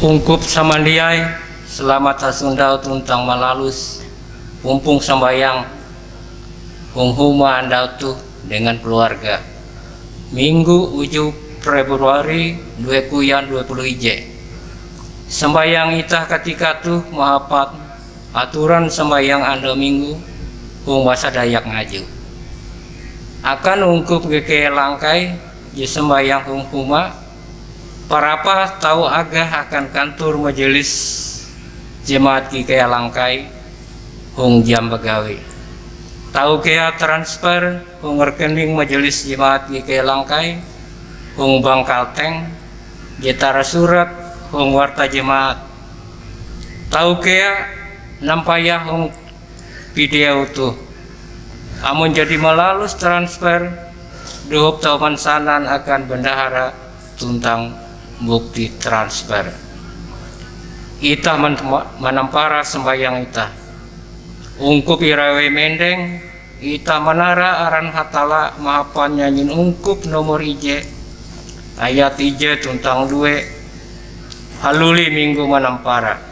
Ungkup samandiai selamat hasundau tuntang malalus pumpung sembayang hunghuma andau tu dengan keluarga Minggu 7 Februari 2020 ije sembayang itah ketika tu mahapat aturan sembayang anda minggu hung bahasa Dayak ngaju akan ungkup geke langkai je sembayang hunghuma parapa tahu agah akan kantor majelis jemaat kaya langkai hung jam begawi tahu kaya transfer hung rekening majelis jemaat kaya langkai hung bank kalteng jetara surat hung warta jemaat tahu kaya nampayah hung video tuh amun jadi melalus transfer duhop tahu mansanan akan bendahara tuntang bukti transfer itah menampara sembayang itah ungkup irawe mendeng itah menara aran hatala mahapan nyanyin ungkup nomor ije ayat ije tuntang 2 haluli minggu menampara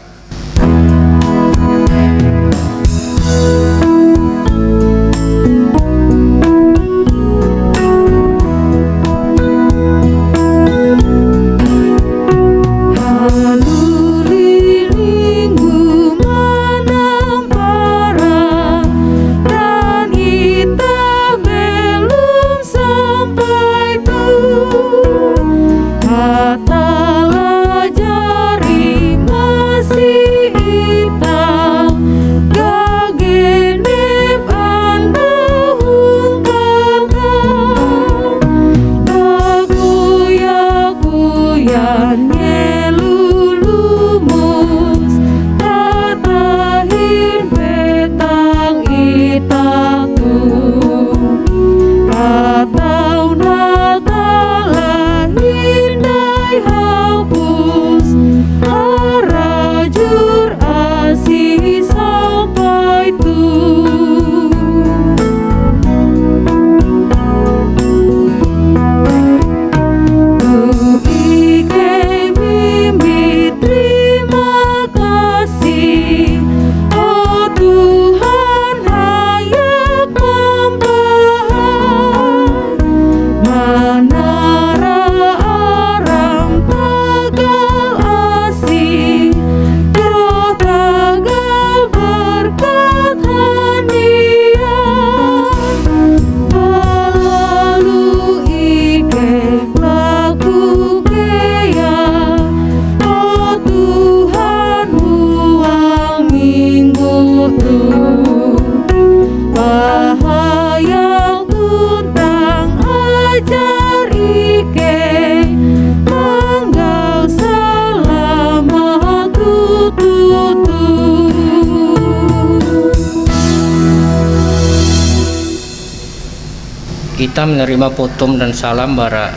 kita menerima potom dan salam bara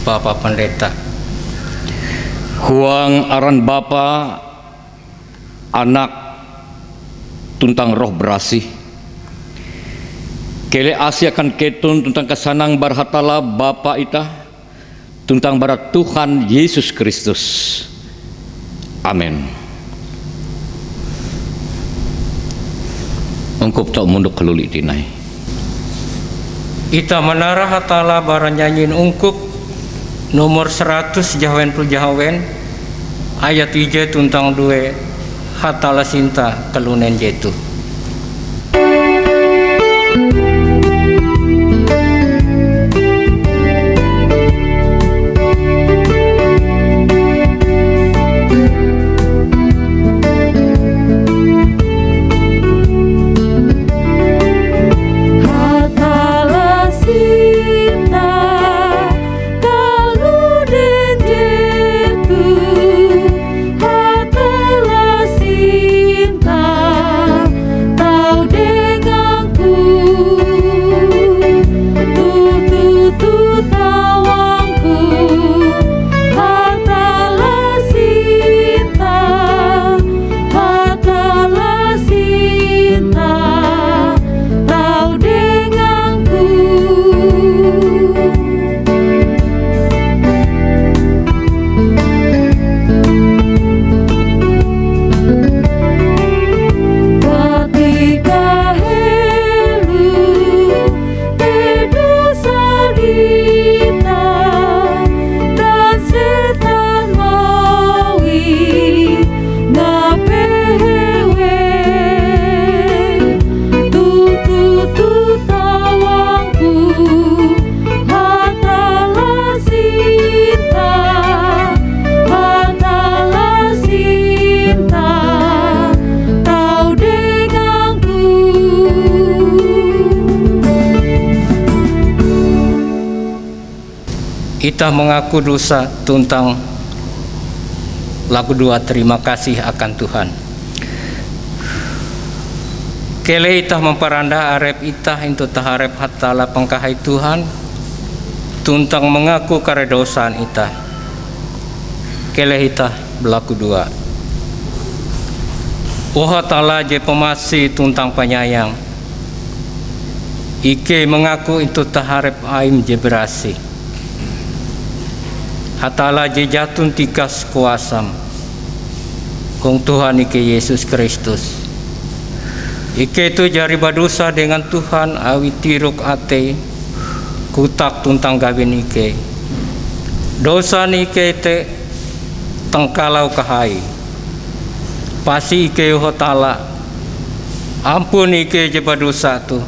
Bapak Pendeta. Huang aran Bapa, Anak, tuntang Roh berasih. Kele asih akan ketun tuntang kesanang barhatala Bapa ita, tuntang barat Tuhan Yesus Kristus. Amin. Ungkup tak munduk keluli dinai. Ita menara hatala bara nyanyin ungkup nomor 100 jawen ayat 3 tuntang 2 hatala sinta kelunen jetu. Hatala sinta Kita mengaku dosa tuntang lagu 2 terima kasih akan Tuhan. Kele itah memperanda arep itah into taharep hatala pengkahai Tuhan tuntang mengaku karedosaan itah. Kele itah berlaku 2. Oh hatala je pemasi tuntang penyayang. Ike mengaku into taharep aim je berasi. Hatala je jatun tikas kuasam. Kong Tuhan Ike Yesus Kristus. Ike itu jari badosa dengan Tuhan awi tiruk ate kutak tuntang gawin Ike. Dosa Ike te tengkalau kahai. Pasi Ike hotala. Ampun Ike je badosa tu.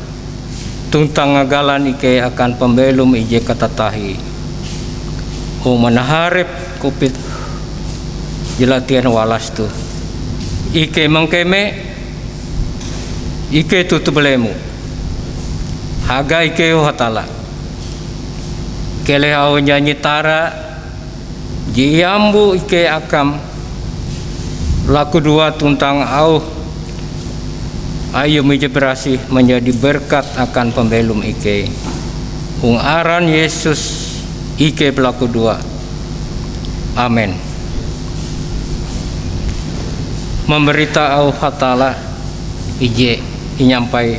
Tuntang ngagalan Ike akan pembelum ije katatahi. O manaharep kupit jelatian walas tu. Ike mengkeme Ike tutup belemu. Haga Ike hatala. Kele au nyanyi tara jiambu Ike akam. Laku 2 tuntang au ayo berasi menjadi berkat akan pembelum Ike. Aran Yesus Ike pelaku 2. Amin. Memberita au hatala ije inyampai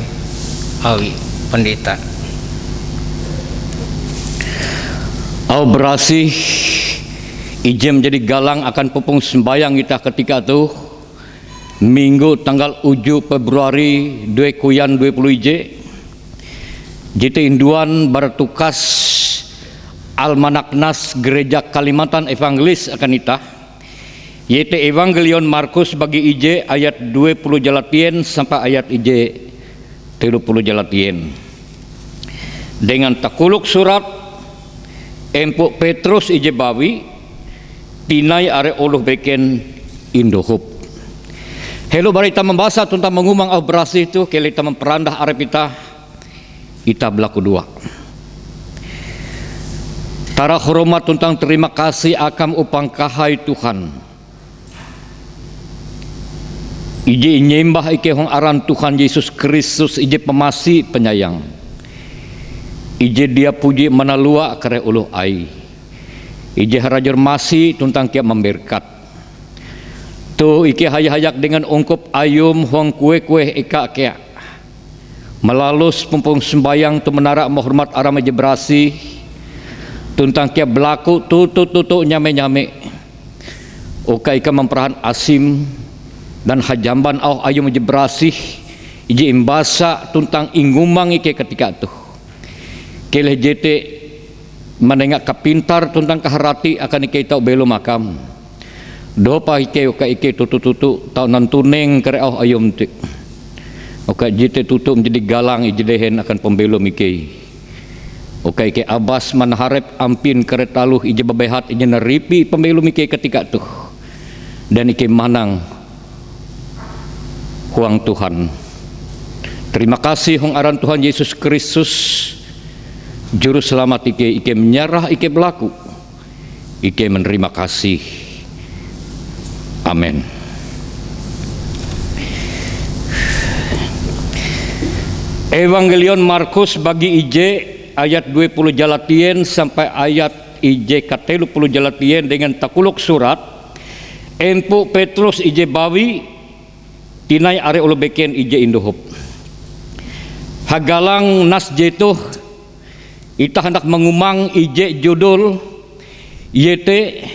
awi pendeta. Au berasi ije menjadi galang akan pupung sembayang kita ketika itu Minggu tanggal 7 Februari 2020 ije JT Induan bertukas Almanaknas Gereja Kalimantan Evangelis akan itah yaitu Evangelion Markus bagi IJ ayat 20 jalatien sampai ayat IJ 30 jalatien. Dengan takuluk surat empuk Petrus IJ bawi tinai are uluh beken Indohub. Hello barita membahas tentang mengumang au berasi itu kita memperandah arep kita berlaku 2. Tara hormat tentang terima kasih akam upang kahai Tuhan. Ije nyembah ike hong aran Tuhan Yesus Kristus ije pemasi penyayang. Ije dia puji manalua kare uluh ai. Ije harajar masi tuntang kia memberkat. Tu ike hayak dengan ungkup ayum hong kue-kue ika kia. Melalus pumpung sembayang tu menarak menghormat aram ije berasi. Tuntang kia berlaku tutu nyame-nyame. Oka ika memperahan asim dan hajamban au ayu menjebrasih ije imbasa tuntang ingumang ike ketika itu keleh jete menengak kapintar tuntang kaharati akan ike tau belum makam dopa ike oka ike tutu tau nantuneng kere au ayum tik oka jete tutu menjadi galang ije dehen akan pembelum ike oka ike abas manharep ampin kere taluh ije babehat ije neripi pembelum ike ketika itu dan ike manang huang Tuhan. Terima kasih hong aran Tuhan Yesus Kristus juru selamat ike menyerah ike berlaku ike menerima kasih. Amin. Evangelion Markus bagi ije ayat 20 jalatien sampai ayat ije 30 jalatien dengan takuluk surat empu Petrus ije bawi tinai are ulu beken ije Indohub. Hagalang nas jetuh ita hendak mengumang ije judul yete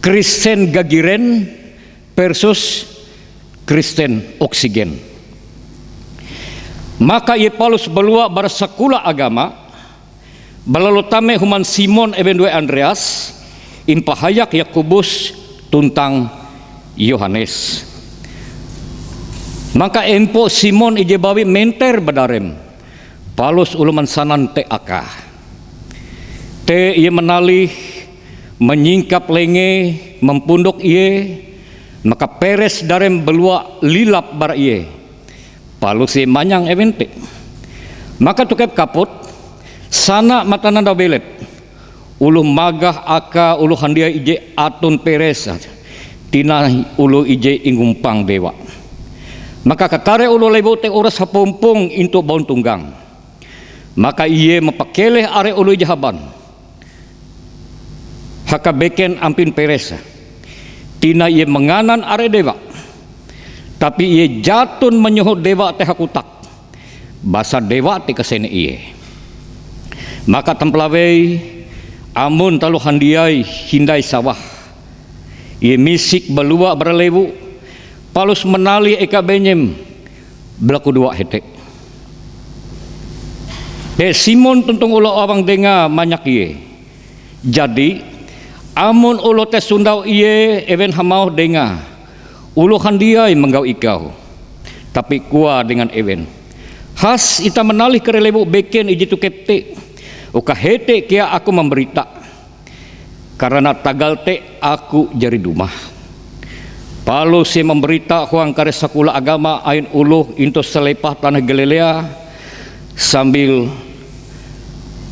Kristen Gagiren versus Kristen Oksigen. Maka ia Paulus belua bersakula agama balalutame human Simon ebendue Andreas impahayak Yakobus tuntang Yohanes. Maka empo Simon ije bawi menter badarem Paulus uluman sanan te aka te ia menalih menyingkap lenge mempunduk iye maka peres darem belua lilap bar iye Paulus ia manyang evente maka tukep kaput sana matananda belet uluh magah aka uluh handia ije atun peresa tina uluh ije ingumpang dewa. Maka kakare uluh lebo te ora sapompong into baun tunggang. Maka iye mapakeleh are uluh ije haban. Haka beken ampin peresa. Tina iye menganan are dewa. Tapi iye jatun menyuhut dewa te hakutak. Basa dewa te kesene iye. Maka tempelawei amun talu handiai hindai sawah. Ia misik balua berlewu palus menali eka benyem belaku dua hetek. Simon tuntung ulo awang denga banyak iye. Jadi amun ulo tes sundau iye even hamau denga ulo handiai menggau ikau. Tapi kuah dengan even. Has ita menali kerelewu beken ijitu kepte. Uka hete kia aku memberita karena tagal te aku jari dumah. Palu si memberita huang kare sakula agama ain uluh into selepah tanah Galilea sambil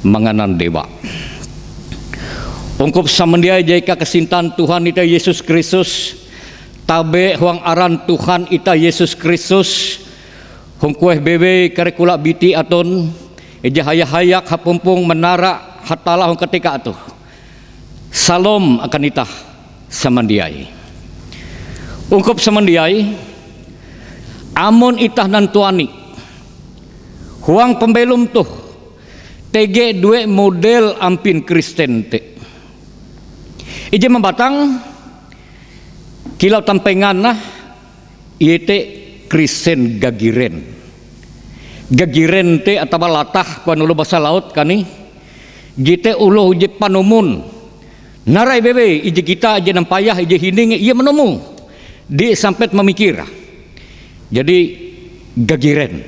menganan dewa. Ungkup samandia jaika kesintan Tuhan ita Yesus Kristus tabe huang aran Tuhan ita Yesus Kristus hungkueh bebe kare kula biti aton eja hayak hapumpung menara hatalah ketika atuh. Salam akan itah samandiai. Ungkup samandiai amun itah nantuani huang pembelum tuh TG dua model ampin Kristen te. Ije membatang kilau tampengan nah iete Kristen gagiren. Gagiren te atau latah kuan ulu bahasa laut kani jite ulu je panumun narai bebe ije kita ije nampayah ije hining iya menemu di sampet memikir. Jadi gagiren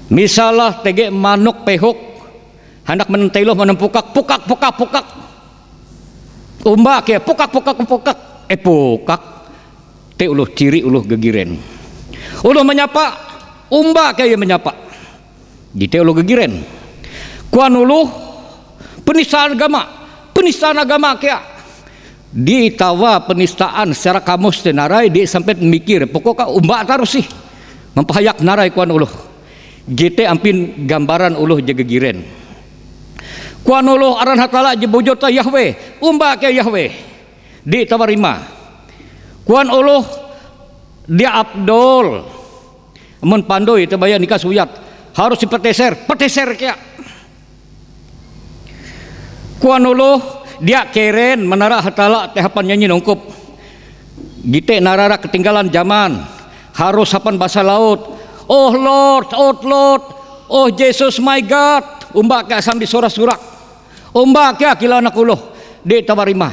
misalah tege manuk pehok hendak menentailoh menempukak pukak umbak ya pukak te uluh ciri uluh gagiren uluh menyapa umba kaya menyapa jite uluh gagiren kuan uluh penistaan agama kaya ditawa penistaan secara kamus tenarai di sampai mikir pokoknya umba taruh sih mempahayak narai kuan uluh jite ampin gambaran uluh jagagiren kuan uluh aran hatala jebojota Yahweh umba kaya Yahweh di tawarima kuan uluh dia Abdul amun pandoi tebaya nikah suyat harus dipeteser kaya kuan uluh dia keren menara hatala tehapan nyanyi nongkup gite narara ketinggalan zaman harus hapan bahasa laut oh Lord oh Jesus my God umbak kaya sambil surak umbak kaya kila anak uluh di tawarima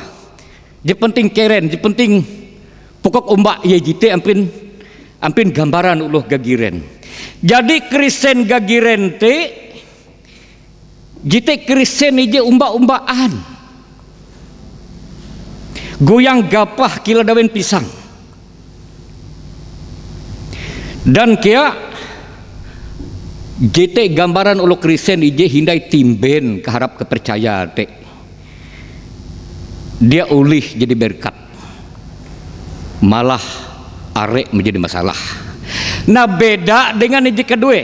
je penting keren je penting pokok umbak ye gite ampin gambaran uluh gagiren. Jadi Kristen gagiren te jite Kristen ije umba-umbaan goyang gapah kila dawen pisang dan kia jite gambaran uluh Kristen ije hindai timben keharap kepercaya te dia ulih jadi berkat malah arek menjadi masalah. Nah beda dengan ije kedua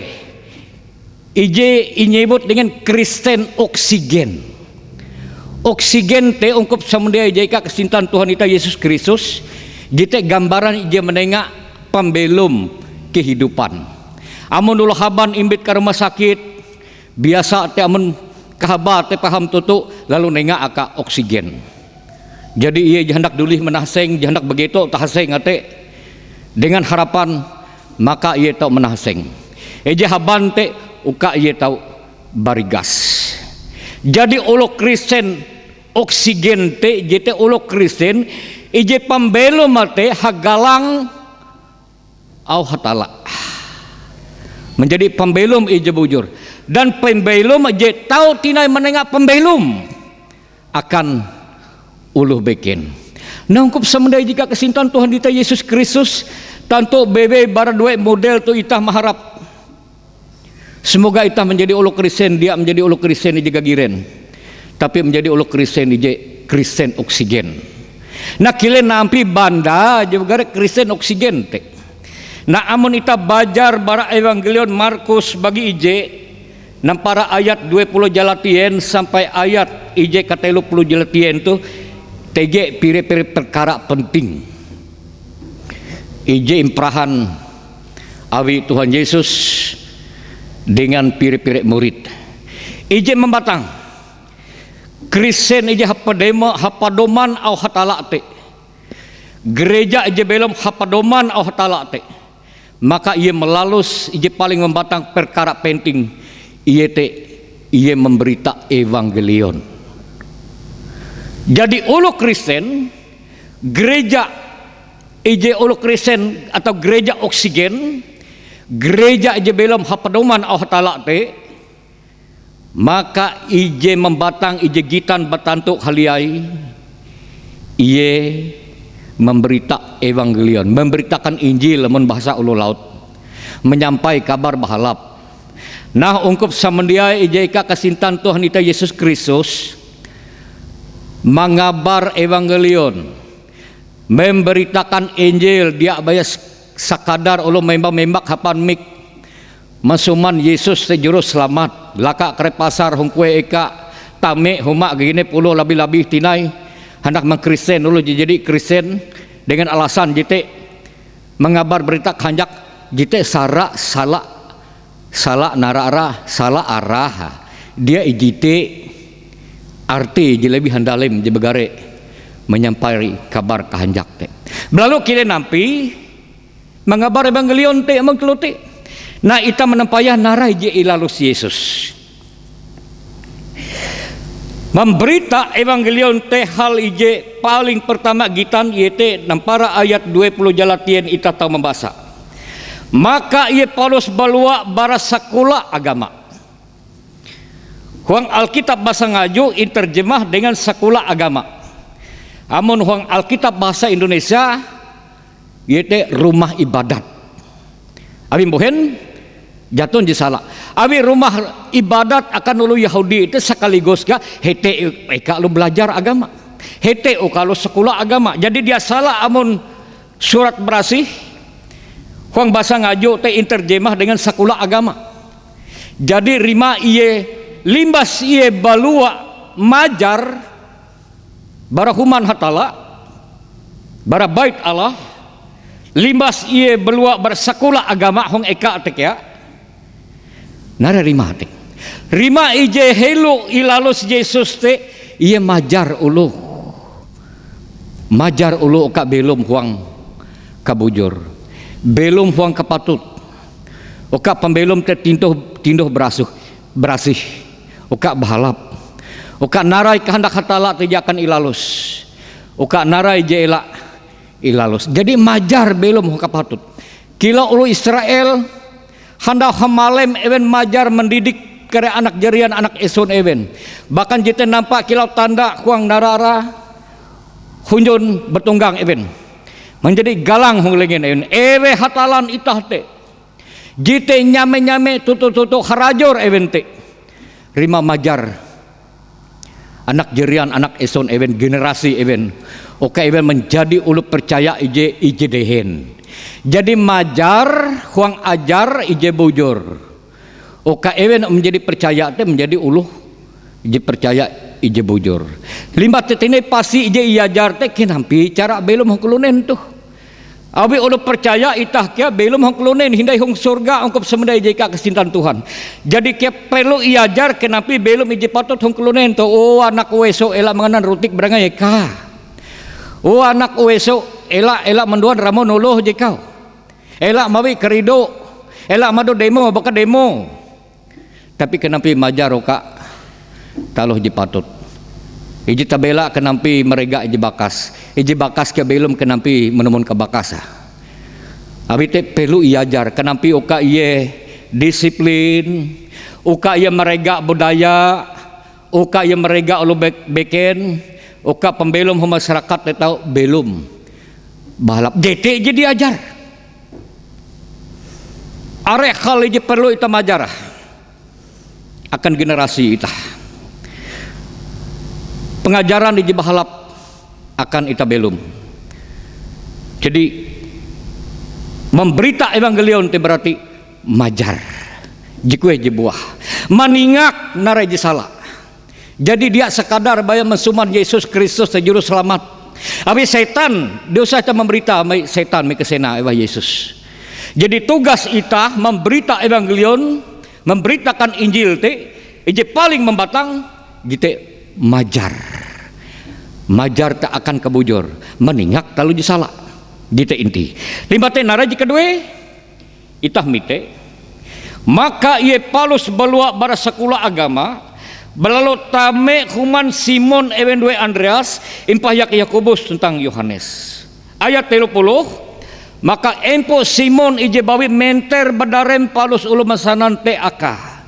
ije inyebut dengan Kristen oksigen te ungkup samundia ije kesintan Tuhan ita Yesus Kristus jite gambaran ije menengak pembelum kehidupan amun ulah haban imbit ke rumah sakit biasa te amun kahabat te paham tutu lalu nengak aka oksigen jadi ia jahandak dulih menahseng jahandak begitu tahseng ate dengan harapan maka ia tahu menahseng eja haban te uka ia tahu barigas jadi ulo Kristen oksigen te jete ulo Kristen ije pambelo mate hagalang au hatala menjadi pembelum ije bujur dan pembelum ije tahu tinai menengah pembelum akan uluh beken. Nangkup semendai jika kesintan Tuhan kita Yesus Kristus tanto bebe bara dua model tu itah maharap semoga itah menjadi ulu Kristen dia menjadi ulu Kristen di gagiren tapi menjadi ulo Kristen ije Kristen oksigen. Nah kile nampi banda juga Kristen oksigen te. Nah amun ita bajar bara evangelion Markus bagi ije nam para ayat 20 jalatien sampai ayat ije katelu 10 jalatien tu tege pire-pire perkara penting. Ije imprahan awi Tuhan Yesus dengan pire-pire murid. Ije membatang Kristen ije hapadoman au hatala te. Gereja ije belum hapadoman au hatala te. Maka ia melalus ije paling membatang perkara penting ia memberita evangelion. Jadi ulu Kristen gereja ije ulu Kristen atau gereja oksigen, gereja ije belum hapadoman au hatala te, maka ije membatang ije gitan batantuk haliai ia memberita evangelion, memberitakan Injil lamun bahasa ulu laut, menyampai kabar bahalap. Nah ungkup samandiai ije ika kasintan Tuhan ita Yesus Kristus mengabar evangelion, memberitakan Injil. Dia bayas sakadar ulu membak hapan mik masuman Yesus sejuru selamat laka kre pasar hong kue eka tame huma gini puluh lebih tinai hendak mengkristen dulu jadi Kristen dengan alasan jite mengabar berita kanjak jite salah narara salah arah dia ijite arti lebih handalem je begare menyampai kabar kahanjak te. Lalu kira nampi mengabar evangelion te emang keluti. Nah ita menampayah narai je ilalus Yesus. Memberita evangelion teh hal ije paling pertama gitan yete nampara ayat 20 jalatien ita tahu membaca. Maka ia Paulus balua bara sakula agama. Huang Alkitab bahasa ngaju interjemah dengan sakula agama. Amun huang Alkitab bahasa Indonesia yete rumah ibadat. Abi bohen jatuh di salah. Abi rumah ibadat akan ulu Yahudi itu sekaligus ga hete kalau belajar agama. Hete kalau sekolah agama. Jadi dia salah amun surat berasih. Huang bahasa ngaju te interjemah dengan sekolah agama. Jadi rima iye limbas iye balua majar bara human hatala bara bait Allah limbas iye balua bersekolah agama hong eka tek ya. Nara rima te. Rima ije helu ilalus Yesus te iye majar ulu. Majar ulu ka belum huang kabujur. Belum huang kapatut. Oka pembelum te tindoh berasih. Oka bahalap. Oka narai kehendak hatala te jakan ilalus. Oka narai je elak ilalus. Jadi majar belum huang kapatut. Kila ulu Israel handa hamalem even majar mendidik kere anak jerian anak eson even. Bahkan jite nampak kilau tanda huang narara hunjun bertunggang even. Menjadi galang hulengin even. Ewe hatalan itah te. Jite nyame tutu harajor even te. Rima majar anak jerian anak eson even generasi even. Oke even menjadi ulu percaya ije dehen. Jadi majar huang ajar ije bujur. Oka even menjadi percaya te menjadi uluh ije percaya ije bujur. Lima tetene pasti ije iajar te kinampi cara belum hongkulunen tuh. Abi ulu percaya itah kia belum hongkulunen hindai hong surga ongkop semendai ije ka kesintan Tuhan. Jadi kia perlu iajar kenampi belum ije patut hongkulunen tuh. Oh anak weso ela menganan rutik berangai ka. Oh anak weso ela menduan ramon uluh je kau. Ela mawi kerido. Ela madu demo baka demo. Tapi kenapa majar oka taluh je patut. Iji tabela kenampi mereka iji bakas ke belum kenampi menemun ke bakasa. Abi te perlu iajar kenampi oka iye disiplin, oka iye mereka budaya, oka iye mereka ulu beken, oka pembelum masyarakat te tahu belum balap DT jadi ajar. Arek hal iji perlu ita majarah akan generasi ita. pengajaran di bahalap akan ita belum. Jadi memberita evangelion te berarti majar jikue jebuah maningak narai salah. Jadi dia sekadar bayar mensuman Yesus Kristus juru selamat. Abi setan dosa kita memberita setan me kesena ewah Yesus. Jadi tugas ita memberita evangelion, memberitakan Injil te ije paling membatang gitu majar. Majar tak akan kebujur, meningak talu salah. Gitu inti. Limbate naraji kedua itah mite. Maka ia Paulus balua bara sekula agama belalu tame human Simon ewen dua Andreas impahyak Yakobus tentang Yohanes. Ayat 30. Maka empo Simon ije bawi menter badarem Paulus ulu masanan te aka.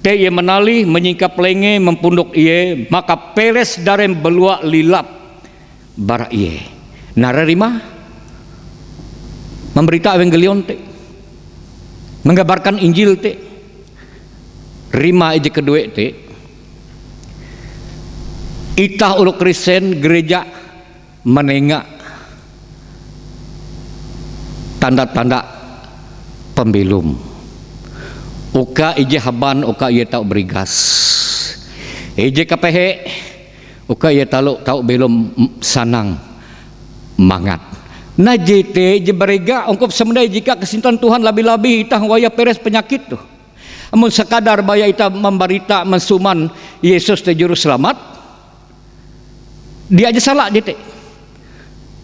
Te ia menali menyingkap lenge mempunduk iye maka peres darem belua lilap bara iye. Nararima memberita evangelion te. Menggabarkan Injil te. Rima ije kedua te. Itah ulu Kristen gereja menengak tanda-tanda pembelum. Uka ije haban, uka ia tau berigas. Ije kapehe, uka ia tau belum sanang mangat. Nah jete ije berega, ongkop semendai jika kesintan Tuhan labi-labi itah waya peres penyakit tuh. Amun sekadar baya itah membarita mensuman Yesus te juru selamat. Dia aja salah jete.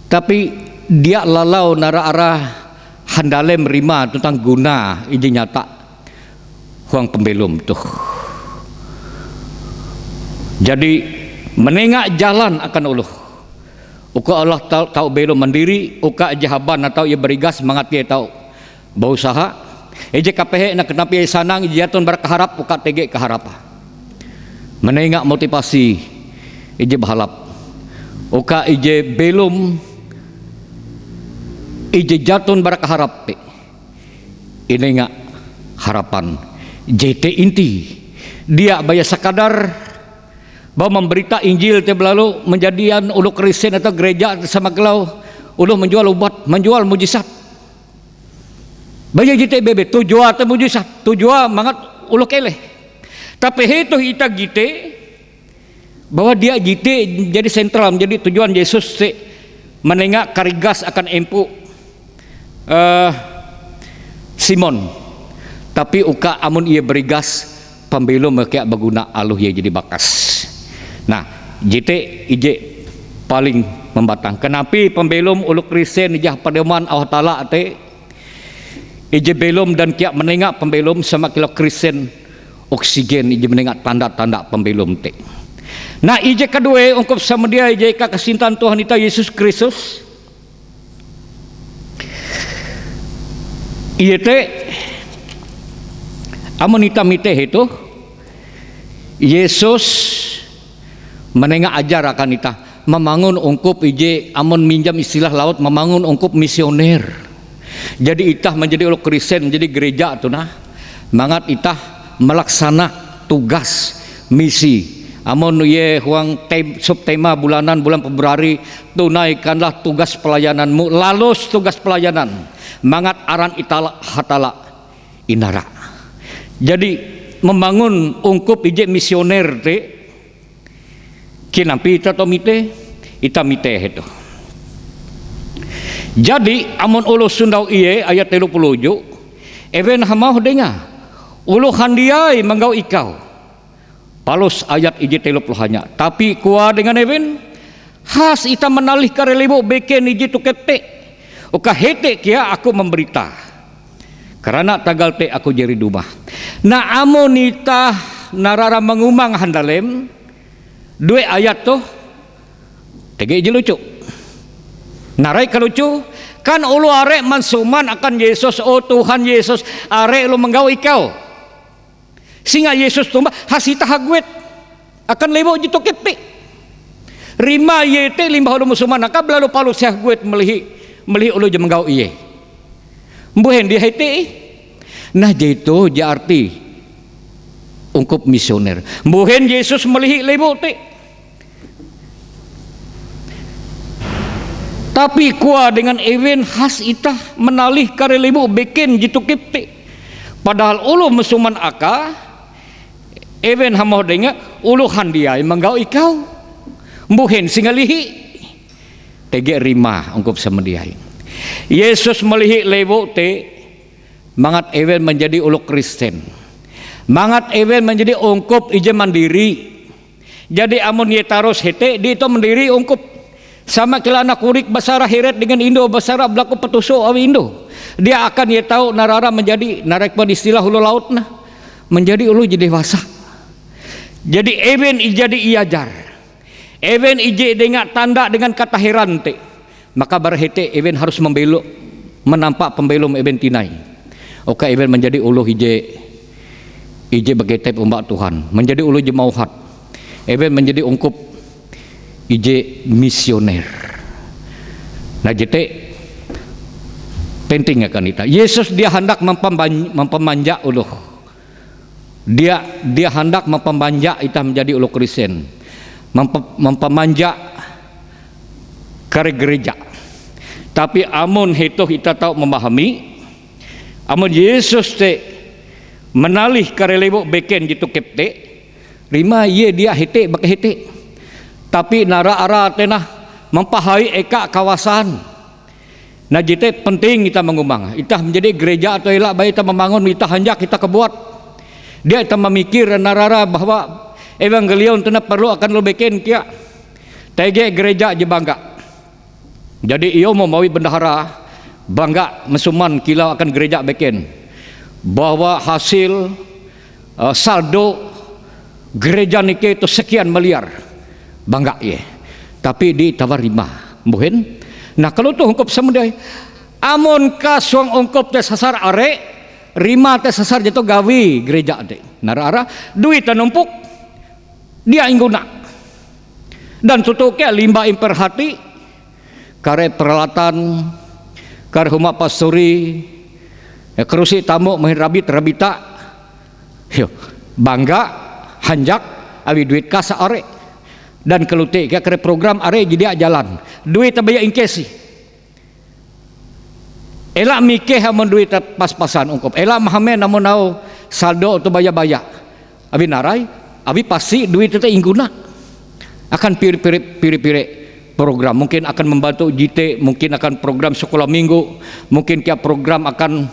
Tapi dia lalau nara arah handalem rima tentang guna ije nyata huang pembelum tuh. Jadi menengak jalan akan uluh. Uka Allah tahu belum mandiri, uka jahaban atau ia berigas semangat dia tahu berusaha. Ije kapehe nak kenapa ia sanang ije jatun berkeharap uka tege keharapa. Menengak motivasi ije bahalap. Uka ije belum ije jatun berkeharap pe. Ini enggak harapan. JT inti dia bayar sekadar bahwa memberita Injil te belalu menjadian ulu Kristen atau gereja sama gelau ulu menjual obat, menjual mujizat. Bayar JT bebe tujuan atau mujizat, tujuan mangat ulu keleh. Tapi itu ita JT bahwa dia JT jadi sentral menjadi tujuan Yesus te menengak karigas akan empu Simon. Tapi uka amun ia berigas pembelum mereka berguna aluh ia jadi bakas. Nah, JT ije paling membatang. Kenapa pembelum ulu Kristen ijah pademan Allah Ta'ala te ije belum dan kiak menengak pembelum sama kilo Kristen oksigen ije menengak tanda-tanda pembelum te. Nah, ije kedua ungkap sama dia ije kesintan Tuhan kita Yesus Kristus. Iya te amun ita miteh itu Yesus menengah ajar akan ita membangun ungkup ije amun minjam istilah laut membangun ungkup misioner. Jadi itah menjadi ulu Kristen menjadi gereja tuh nah mangat itah melaksana tugas misi. Amun ye huang subtema bulanan bulan Februari tunaikanlah tugas pelayananmu lalus tugas pelayanan mangat aran itala hatala inara. Jadi membangun ungkup ije misioner te kinampi ita to mite ita mite itu. Jadi amun ulu sundau iye ayat 37 even hamau denga ulu handiai menggau ikau Paulus ayat ije 30 hanya tapi kuah dengan even has ita menalih karelibu beken ije tukete uka hete kia aku memberita karena tagal te aku jeri dumah. Nah amonita narara mengumang handalem dua ayat tuh tege ije lucu narai kalucu kan ulu arek mansuman akan Yesus oh Tuhan Yesus arek lu menggau ikau singa Yesus tumbah hasita hagwet akan lebo jitu kepe rima yete limbah ulu musuman akab lalu Paulus hagwet melihi ulu je menggau iye mbuhen dia hete nah jaitu ja arti ungkup misioner mbuhen Yesus melihi lebo te Tapi kuah dengan event khas itah menalih karelibu beken jitu kipte. Padahal ulu mesuman aka event hamoh denga ulu handiai menggau ikau mbuhen singalihi tege rimah ungkup semendiai. Yesus melihi lewo te mangat event menjadi ulu Kristen. Mangat event menjadi ungkup ije mandiri. Jadi amun ye taros hete di itu mendiri ungkup sama kila anak kurik basara heret dengan Indo basara berlaku petuso awi Indo. Dia akan ye tahu narara menjadi narek pada istilah hulu laut nah menjadi ulu jadi dewasa. Jadi event jadi iajar. Event ije dengan tanda dengan kata heran te. Maka barhete event harus membelok menampak pembelum event tinai. Oke event menjadi ulu ije begetep umbak Tuhan menjadi ulu jemauhat. Event menjadi ungkup ije misioner. Nah jete penting akan kita. Yesus dia hendak mempemanja uluh. Dia hendak mempemanja kita menjadi uluh Kristen. Mempemanja kare gereja. Tapi amun hito kita tahu memahami, amun Yesus te menalih kare lebo beken jitu kepte. Rima ye dia hete bak hete. Tapi nara ara tenah mempahai eka kawasan. Nah jite penting kita mengumang. Kita menjadi gereja atau elak baik kita membangun kita hanjak kita kebuat. Dia kita memikir narara bahwa evangelion tenah perlu akan lo beken kia. Tege gereja je bangga. Jadi iyo mau mawi bendahara bangga mesuman kila akan gereja beken. Bahwa hasil saldo gereja nike itu sekian miliar bangga ye. Tapi di tawar rimah mbuhen. Nah kalau tuh ungkup semedai amun ka suang ungkup te sasar are rima te sasar jatuh gawi gereja te narara duit numpuk dia ingguna dan tutuknya limba imperhati kare peralatan kare huma pastori kerusi tamu mahin rabita yo bangga hanjak awi duit kasa are dan kelute kare program are jadi jalan duit tabaya ingkesi elak mikeh amun duit pas-pasan ungkup elak mahamen namun nau saldo atau baya-baya abi narai abi pasti duit itu ingguna akan piri-piri program mungkin akan membantu JT mungkin akan program sekolah minggu mungkin kia program akan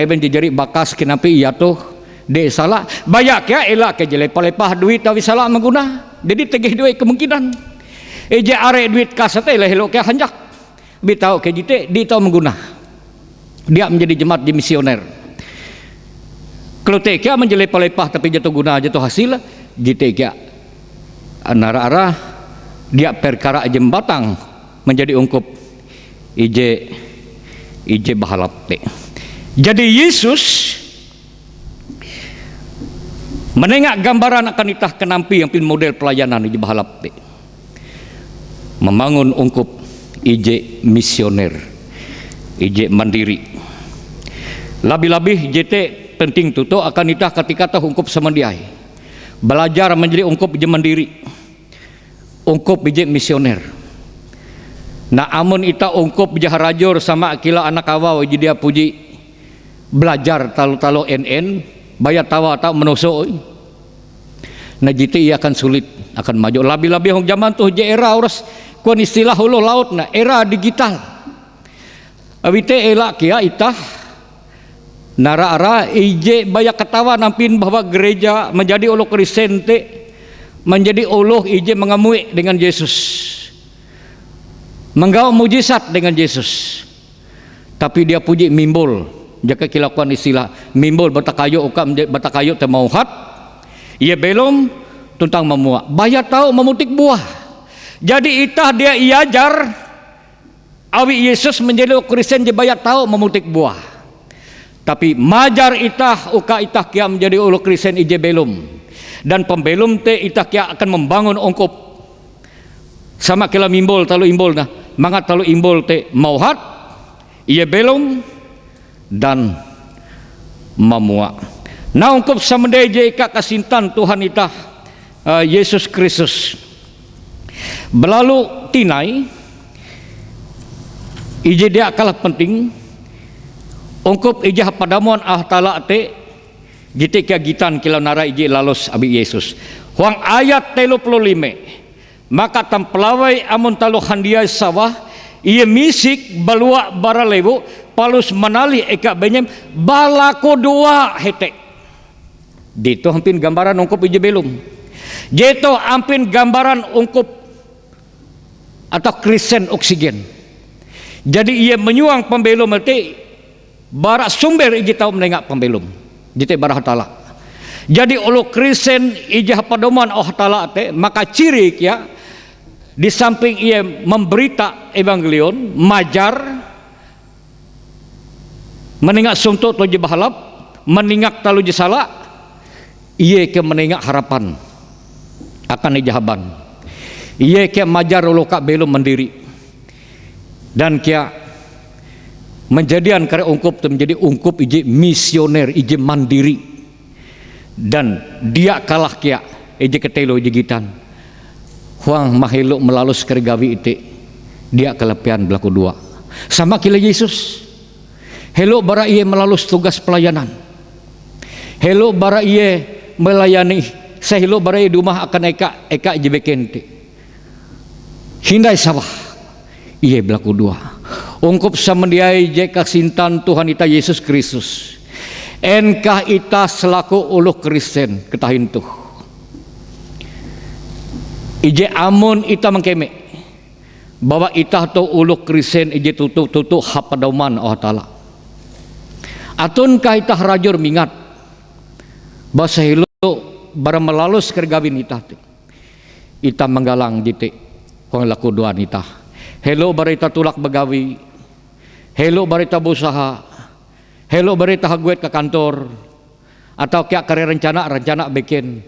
event jadi bakas kenapa iya tuh de salah banyak ya elak ke lepa-lepah duit tapi salah mengguna jadi tegih duit kemungkinan eje are duit kasate lah helok ke hanjak bi tahu ke jite di tahu mengguna dia menjadi jemaat di misioner kalau teka menjadi lepa-lepah tapi jatuh guna jatuh hasil jite ke anara-ara dia perkara jembatang menjadi ungkup ije bahalap te. Jadi Yesus menengak gambaran akan itah kenampi yang pin model pelayanan di bahalap te. Membangun ungkup ije misioner, ije mandiri. Lebih-lebih JT penting tuh akan itah ketika tah ungkup semendiai. Belajar menjadi ungkup ije mandiri. Ungkup ije misioner. Nah amun ita ungkup ije harajur sama akila anak awal ije dia puji belajar talu-talu NN bayar tawa tak menuso. Nah JT ia akan sulit akan maju. Lebih-lebih hong zaman tuh je era urus kuan istilah hulu laut na era digital. Awite elak kia itah nara-ara ije banyak ketawa nampin bahwa gereja menjadi uluh Kristen te menjadi uluh ije mengamui dengan Yesus. Menggawa mujizat dengan Yesus. Tapi dia puji mimbul jika kilakuan istilah mimbul batakayo uka batakayo te mauhat ia belum tentang memuak bayar tahu memutik buah. Jadi itah dia iajar awi Yesus menjadi Kristen je bayar tahu memutik buah. Tapi majar itah uka itah kia menjadi ulu Kristen ije belum. Dan pembelum te itah kia akan membangun ongkop sama kila mimbul talu imbul nah mangat talu imbul te mauhat ia belum dan mamua. Nah ongkop samedai je ika kasintan Tuhan itah Yesus Kristus. Belalu tinai ije dia kalah penting ungkup ije hapadamuan taala te jite kagitan kilau nara ije lalos abi Yesus huang ayat 35 maka tampelawai amun talu handiai sawah ia misik balua baralewu palus manali eka benyem balako dua hete dito hampin gambaran ungkup ije belum dito hampin gambaran ungkup atau krisen oksigen jadi ia menyuang pembelum itu barak sumber ije tahu menengak pembelum jite barah tala jadi ulu krisen ije padoman tala te maka ciri ya di samping ia memberita evangelion majar menengak suntuk tu je bahalap menengak talu je salah ia ke menengak harapan akan ijahaban ia ke majar ulu kak belum mendiri dan kia menjadian karya ungkup menjadi ungkup ije misioner ije mandiri dan dia kalah kia ije ketelo ije gitan huang mahelo melalus kergawi ite dia kelepian berlaku dua sama kila Yesus hello bara iye melalus tugas pelayanan hello bara iye melayani sehelo bara iye di rumah akan eka ije bekente hindai sawah iye berlaku dua ungkup samandiai jeka sintan Tuhan ita Yesus Kristus enkah ita selaku uluh Kristen ketahin tuh ije amun ita mengkeme bahwa ita tu uluh Kristen ije tutu hapadauman taala atunkah ita harajur mingat bahasa hilo bara melalus kergawin ita menggalang jite huang laku duan ita hello barita tulak begawi hello barita berusaha hello barita haguet ke kantor atau kayak karya rencana bikin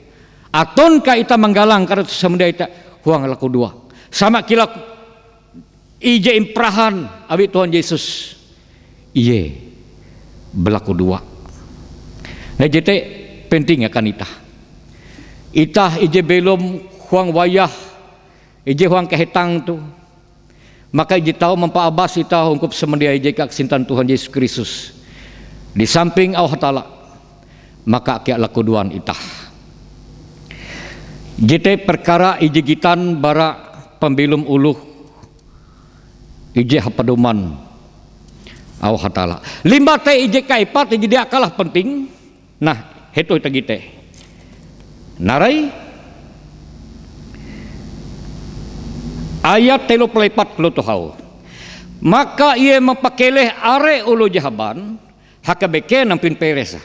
atunkah ita menggalang karena semudah ita huang laku dua sama kila ije imprahan abi Tuhan Yesus iye berlaku dua nah jete penting akan ita ije belum huang wayah ije huang kehetang tu maka ije tahu mempaabas ita ungkup semendia ije kaksintan Tuhan Yesus Kristus di samping Allah Ta'ala maka kia laku duan ita jite perkara ije gitan bara pembelum uluh ije hapaduman Allah Ta'ala limba te ije kaipat ije dia kalah penting nah itu ita gite narai ayat 34 kelutuhau maka ia mempakeleh are ulu jahaban hakabeke nampin peresa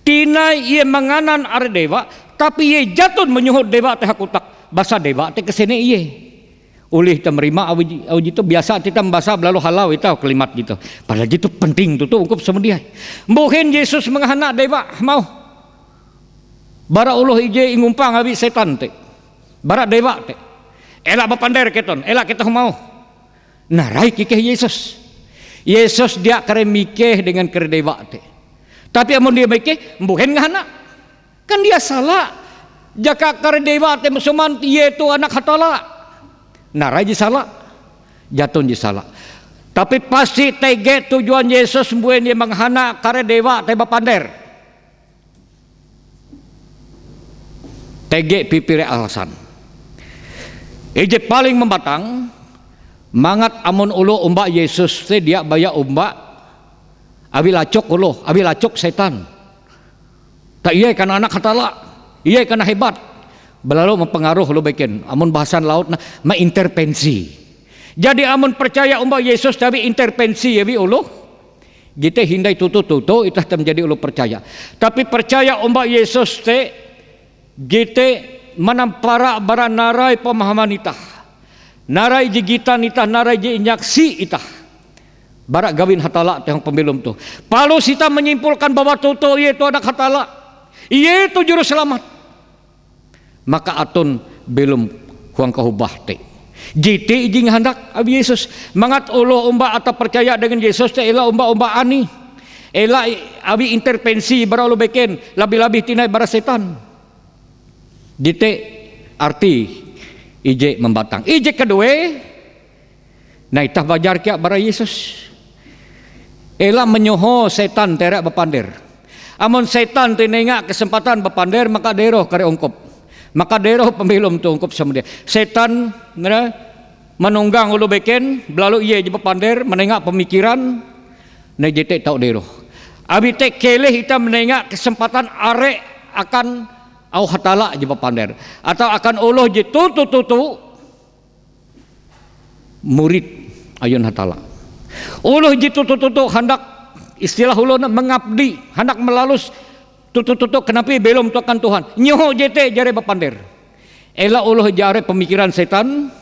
tina ia menganan are dewa tapi ia jatun menyuhut dewa teh hakutak bahasa dewa teh kesene iye ulih kita merima awi itu biasa kita membaca lalu halau itu kalimat gitu padahal itu penting tuh ungkup semendia mungkin Yesus mengahana dewa mau bara uluh ije ingumpang awi setan teh bara dewa teh elak bapander keton elak kita mau narai kikeh Yesus dia kare mikeh dengan kare dewa teh tapi amun dia mikeh mbuhen ngahana kan dia salah jaka kare dewa teh musuman ieu tu anak hatala narai ji salah jatun ji salah tapi pasti tege tujuan Yesus mbuen dia menghana kare dewa teh bapander tege pipire alasan ije paling membatang mangat amun ulo umbak Yesus teh dia baya umbak abi lacok ulo abi lacok setan tak iya karena anak hatala iya karena hebat belalu mempengaruh lo bikin amun bahasan laut nah intervensi jadi amun percaya umbak Yesus tapi intervensi ya bi ulo kita hindai tutu itah menjadi ulo percaya tapi percaya umbak Yesus teh kita manampara bara narai pemahaman itah narai jigitan itah narai inyaksi itah barak gawin hatala teh pembelum tuh palus kita menyimpulkan bahwa tutu ieu anak hatala ieu itu juru selamat maka atun belum huang kahubah teh jite ijing hendak abi Yesus mangat ulo umba atau percaya dengan Yesus teh ela umba ani ela abi intervensi bara ulo beken labi-labi tinai bara setan jite arti ije membatang ije kedua Nah itah bajar kia bara Yesus. Ela menyoho setan terak bepander. Amun setan tinenga kesempatan bepander maka deroh kare ungkop. Maka deroh pembelum tu ungkop sama dia. Setan menunggang ulu beken, belalu ia je bepander menengak pemikiran, na jete tau deroh. Abi te keleh kita menengak kesempatan arek akan au hatala je bepander atau akan Allah je tutu murid ayun hatala. Allah je tutu hendak istilah ulun mengabdi, hendak melalus tutu kenapa belum tu akan Tuhan. Nyoho jete jare bepander. Ela Allah jare pemikiran setan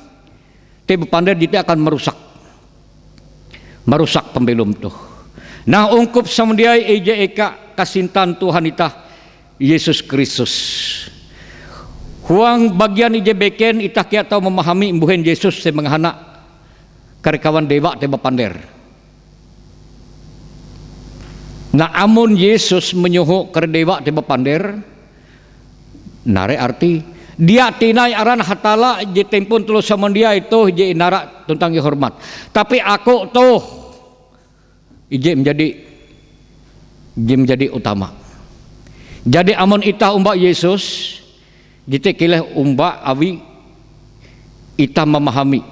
te bepander jete akan merusak pembelum tu. Nah ungkup samandiai eja eka kasintan Tuhan itah Yesus Kristus. Huang bagian ije beken itah kia tahu memahami imbuhen Yesus se menghanak karekawan dewa te bepander. Nah amun Yesus menyuhu kare dewa te bepander, nare arti dia tinai aran hatala je tempun tulus samandia itu je inara tentang hormat. Tapi aku tuh ije menjadi utama. Jadi amun itah umbak Yesus, jite kileh umbak awi itah memahami,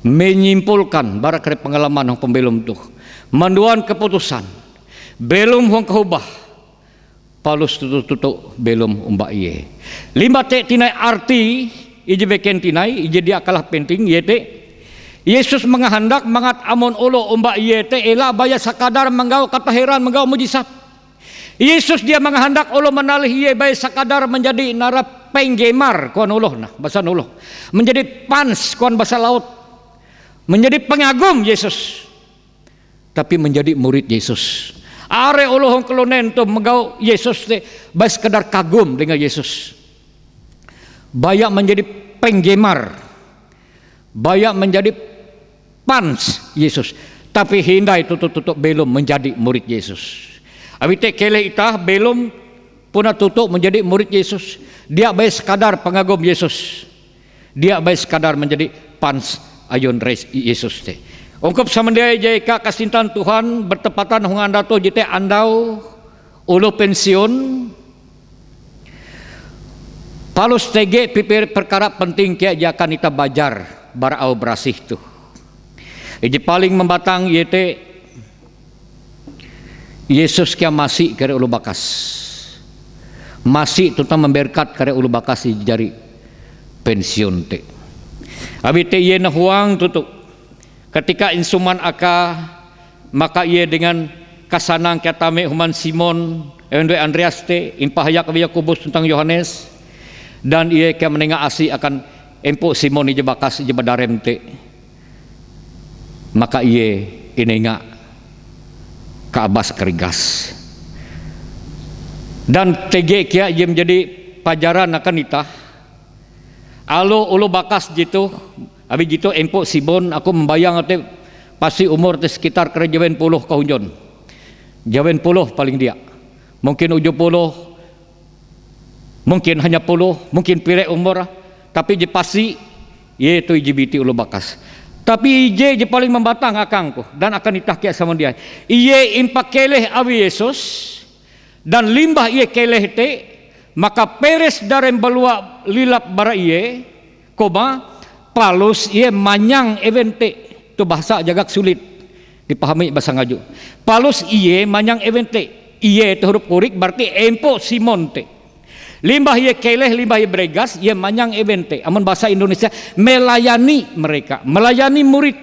menyimpulkan barak dari pengalaman yang pembelum tuh, manduan keputusan, belum huang kehubah, palus tutu belum umbak iye. Lima te tinai arti, ije beken tinai, ije dia kalah penting, yete Yesus menghendak mangat amun ulo umbak yete ela baya sakadar menggau katahiran menggau mujizat. Yesus dia menghendak ulo menalih ye baya sakadar menjadi nara penggemar kuan ulo nah bahasa ulo. Menjadi pans kuan bahasa laut. Menjadi pengagum Yesus. Tapi menjadi murid Yesus. Are ulo hong kelunen tu menggau Yesus te baya sekadar kagum dengan Yesus. Baya menjadi penggemar. Baya menjadi pans Yesus, tapi hindai tutup belum menjadi murid Yesus. Abite kele itah belum puna tutup menjadi murid Yesus. Dia baik sekadar pengagum Yesus. Dia baik sekadar menjadi pans ayun res Yesus te. Ungkup samandia jaika kasintan Tuhan bertepatan hungan dato jite andau ulu pensiun. Palus tege pipir perkara penting kia jakan ita bajar barau berasih tu. Iji paling membatang yete Yesus kia masih kare ulu bakas. Masih tentang memberkat kare ulu bakas jari pensiun te. Abi te ye na huang tutup. Ketika insuman aka maka ia dengan kasanang katame human Simon Endo Andreas te impahayak abiya kubus tentang Yohanes dan ia kia menengah asi akan empo Simon ije bakas ije badarem te maka ia inenga ke abas kerigas dan tege kia ia menjadi pajaran akan itah alo ulo bakas jitu abi jitu empo Simon aku membayang te pasti umur te sekitar kere jawen puluh kahunjon jawen puluh paling dia mungkin 70 mungkin hanya puluh mungkin pire umur tapi je pasti yaitu ijibiti ulo bakas. Tapi je paling membatang akangku dan akan ditahkia sama dia. Iye impak keleh awi Yesus dan limbah iye keleh te maka peres darem balua lilap bara iye koma palus iye manyang evente tu bahasa jagak sulit dipahami bahasa ngaju. Palus iye manyang evente iye tu huruf kurik berarti empo Simon te. Limbah ye keleh, limbah ye bregas, ye manyang evente. Amun bahasa Indonesia melayani mereka, melayani murid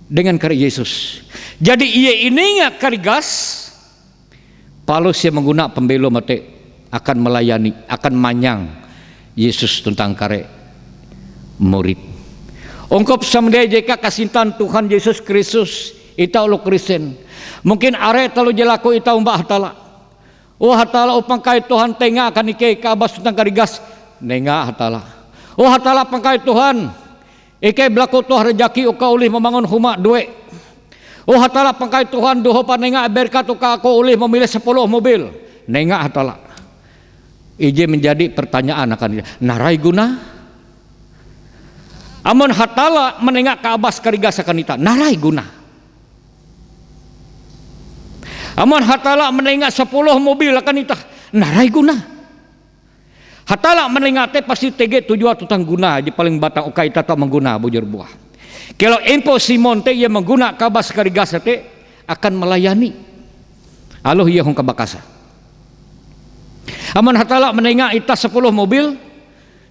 dengan kari Yesus. Jadi ye ini nggak karigas, palus ye mengguna pembelum mate akan melayani, akan manyang Yesus tentang kare murid. Ungkap samdaya jeka kasintan Tuhan Yesus Kristus, ita ulo Kristen. Mungkin are talu jelaku ita umbah hatala. Oh hatala upang kait Tuhan tenga akan ike kabas tentang karigas nenga hatala. Oh hatala pangkait Tuhan ike belaku tuh rejaki uka ulih membangun huma due. Oh hatala pangkait Tuhan duho panenga berkat uka aku ulih memilih 10 mobil nenga hatala. Ije menjadi pertanyaan akan dia narai guna Amun hatala menengak ka abas karigasa kanita narai guna. Amun hatala menengak 10 mobil kanita narai guna. Hatala menengak teh pasti tege tujuan tutang guna di paling batang ukai tata mengguna bujur buah. Kalau empo Simon teh ia mengguna ka abas karigasa teh akan melayani. Aloh ia hong kabakasa. Amun hatala menengak ita 10 mobil,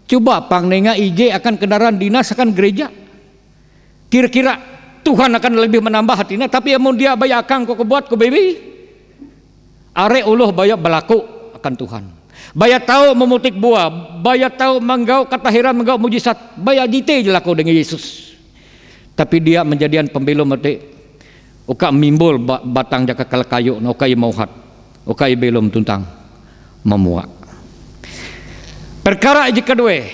coba pangnenga ije akan kendaraan dinas akan gereja. Kira-kira Tuhan akan lebih menambah hatinya, tapi amun dia baya akang kok buat ko baby. Are uluh baya berlaku akan Tuhan. Baya tahu memutik buah, baya tahu menggau katahiran, menggau mujizat, baya jite jelaku dengan Yesus. Tapi dia menjadian pembelum mati. Uka mimbul batang jaka kal kayu, ukai mauhat, ukai belum tuntang memuak. Perkara jika dua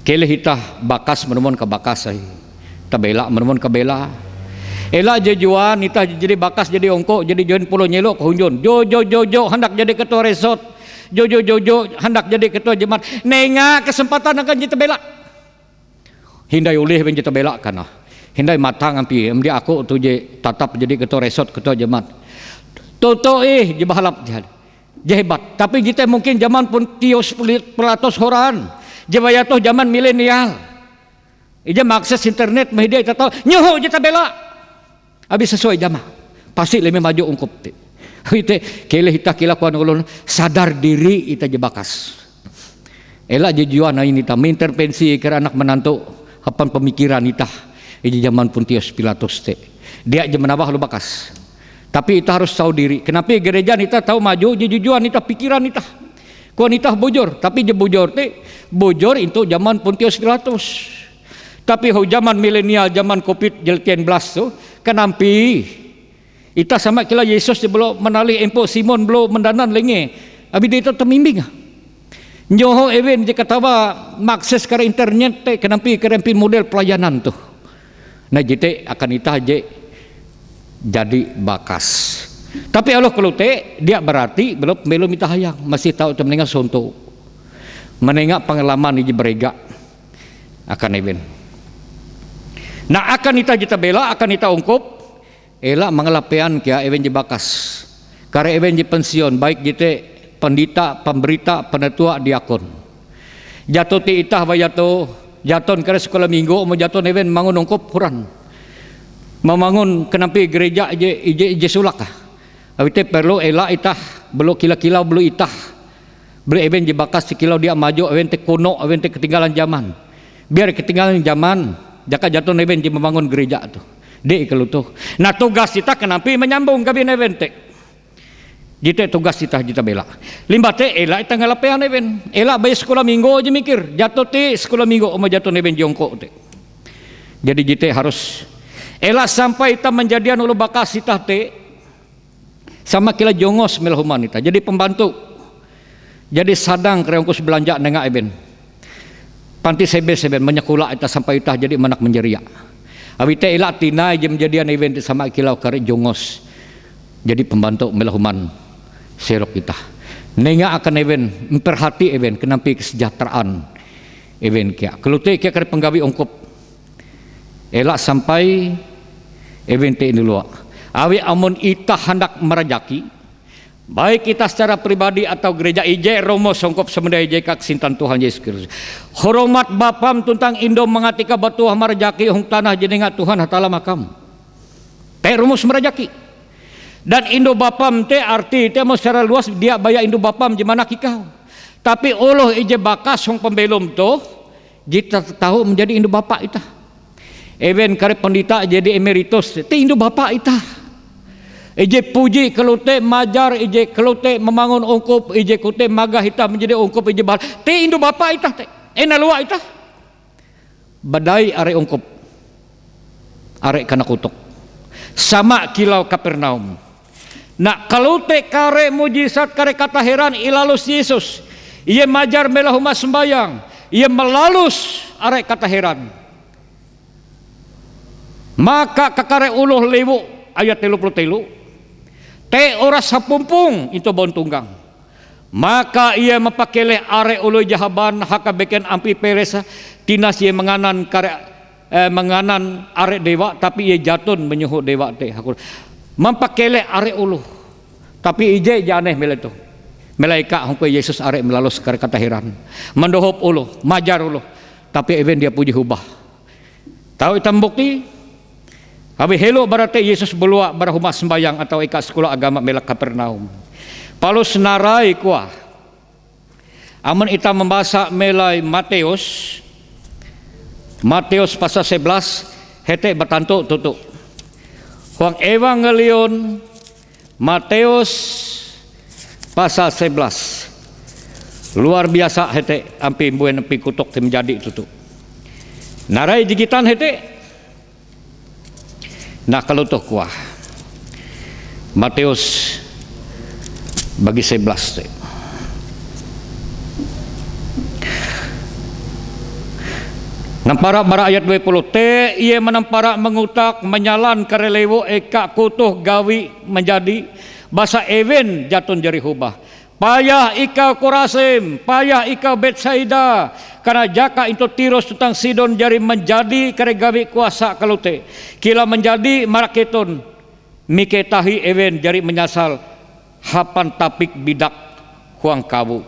keleh hitah bakas menemun ke bakas tabela menemun ke bela ela jejuan itah jadi bakas jadi ongko jadi join pulau nyelok hunjun jo hendak jadi ketua resort jo hendak jadi ketua jemaat nenga kesempatan akan jadi bela hindai ulih ben jadi bela kana hindai matang ampi amdi aku tu je tatap jadi ketua resort ketua jemaat toto jebahalap jihad hebat, tapi kita mungkin zaman pun tios pelatos horan, jebaya toh zaman milenial, ija mengakses internet, media kita tahu, nyoho kita bela, habis sesuai zaman, pasti lebih maju ungkup, itu kele kita kilakuan ulun sadar diri ita jebakas, elak jejuan ini ita mengintervensi kira anak menantu, hapan pemikiran ita, ija zaman pun tios pilatos te, dia je menambah lu bakas. Tapi kita harus tahu diri. Kenapa gereja kita tahu maju, jujuan kita pikiran kita. Kuan kita bujur, tapi je bujur teh bujur itu zaman Pontius Pilatus. Tapi zaman milenial, zaman Covid-19 tu kenampi kita sama kila Yesus belum menali empo Simon belum mendanan lenge. Abi dia itu temimbing. Nyoho even jika tawa mengakses ke internet teh kenampi kerempi model pelayanan tu. Nah jite akan kita je jadi bakas. Tapi Allah kelute dia berarti belum minta hayang masih tahu menengah sonto menengah pengalaman ini berega akan even. Nah akan kita bela akan kita ungkup elak mengelapean kia even je bakas kare even je pensiun baik jite pendita pemberita penetua diakon jatuh ti itah bayato jaton kare sekolah minggu mau jaton even mangun ungkup huran membangun kenapa gereja je sulak awite perlu elak itah belum kila-kila belum itah belum even je bakas sekilau dia maju even te kuno even te ketinggalan zaman biar ketinggalan zaman jaka jatuh even je membangun gereja tu dek kalau tu nah tugas kita kenapa menyambung kabin even te jite tugas kita bela limba te elak itah ngalapean even elak bayar sekolah minggu aja mikir jatuh te sekolah minggu mau jatuh even jongkok te jadi jite harus elak sampai kita menjadian ulu bakas kita te sama kila jongos melahuman kita jadi pembantu jadi sadang kereongkus belanja nengak eben panti seben menyekolah kita sampai kita jadi menak menjeria awite elak tina je menjadian eben sama kila kare jongos jadi pembantu melahuman serok kita nengak akan eben memperhati eben kenapa kesejahteraan eben kia kelute kia kare penggawi ongkop elak sampai evente ini luar awi amun ita hendak merajaki baik kita secara pribadi atau gereja ije romo songkop semedai ije kak sintan Tuhan Yesus Kristus hormat bapam tuntang indo mengatika batuah merajaki hong tanah jenengat Tuhan hatala makam teh rumus merajaki dan indo bapam teh arti teh secara luas dia baya indo bapam jemana kikau tapi Allah ije bakas hong pembelum tuh kita tahu menjadi indo bapak ita even kare pendita jadi emeritus te indu bapak ita ije puji kelute majar ije kelute membangun ungkup ije kute magah ita menjadi ungkup ije bahal te indu bapak ita te enalua ita badai are ungkup are kana kutuk sama kilau Kapernaum nah kelute kare mujizat kare kata heran ilalus Yesus ia majar melahuma sembayang ia melalus are kata heran maka kakare uluh lewu ayat 33 te ora sapumpung itu bon tunggang Maka ia mempakele are ulu jahaban haka beken ampi peresa tinas ia menganan menganan are dewa tapi ia jatun menyuhuk dewa teh hakul. Mempakele are ulu tapi ije janeh mele tu. Malaikat hongko Yesus are melalus kare katahiran. Mendohop ulu, majar ulu. Tapi even dia puji hubah. Tahu itam bukti? Abi helo berarti Yesus belua barahumah sembayang atau ika sekolah agama melak Kapernaum. Palus narai kuah. Amun ita membaca melai Matius pasal 11 hete batantu tutuk. Huang Evangelion Matius pasal 11. Luar biasa hete ampi mbuen ampi kutuk tim jadi tutuk. Narai jigitan hete. Nah kalau tuh kuah. Matius bagi 11 teh. Nampara bara ayat 20 te ia menampara mengutak menyalan karelewo eka kutuh gawi menjadi basa ewen jatun jari hubah. Payah ikau Korasim, payah ikau Betsaida, karena jaka itu Tiros tutang Sidon jari menjadi kare gawi kuasa kalute. Kila menjadi maraketon miketahi ewen jari menyasal hapan tapik bidak huang kawu.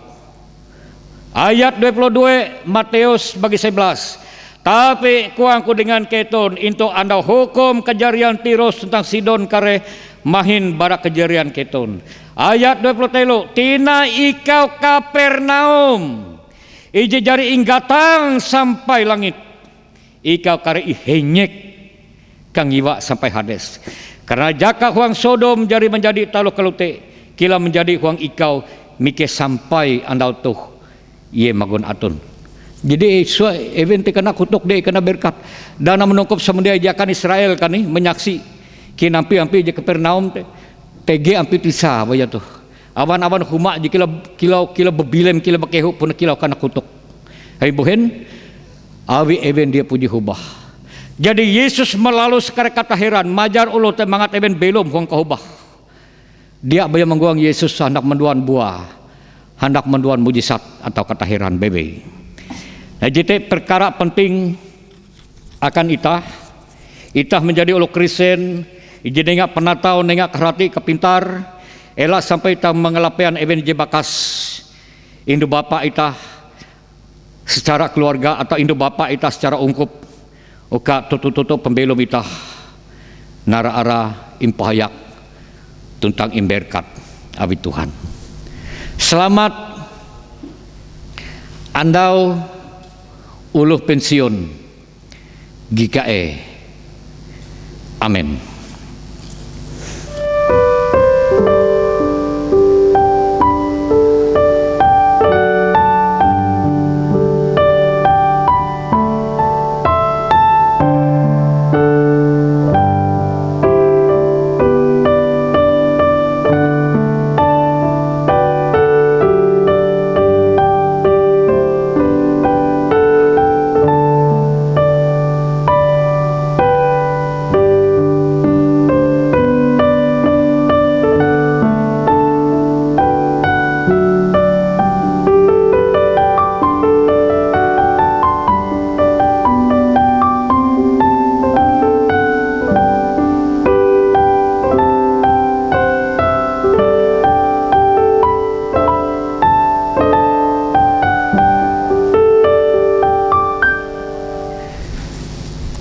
Ayat 22 Matius bagi 11. Tapi kuangku dengan keton into anda hukum kejarian Tiros tentang Sidon kare mahin barak kejarian keton. Ayat 23 tina ikau Kapernaum ije jari inggatang sampai langit ikau kare ihenyek kang iwa sampai Hades. Karena jaka huang Sodom jari menjadi taluh kelute kila menjadi huang ikau mike sampai andau tuh ye magun atun. Jadi event kena kutuk deh kena berkat dana menungkup semendia jakan Israel kan nih menyaksi kinampi-ampi je Kapernaum TG ampi tisa baya tuh awan-awan humak je kila bebilem kila bekehu pun kila kana kutuk hai buhen awi event dia puji hubah. Jadi Yesus melalui sekare kata heran majar ulo teh mangat event belum huang kahubah dia baya mengguang Yesus hendak menduan buah hendak menduan mujizat atau kata heran bebe. Nah, jadi perkara penting akan itah menjadi ulu Kristen, ije nengak penatau nengak kerati kepintar, elah sampai itah mengelapian event jebakas Indo Bapa itah secara keluarga atau Indo Bapa itah secara ungkup, uka tutup pembelum itah nara-ara impahayak tentang imberkat abi Tuhan. Selamat andau uluh pensiun GKE. Amin.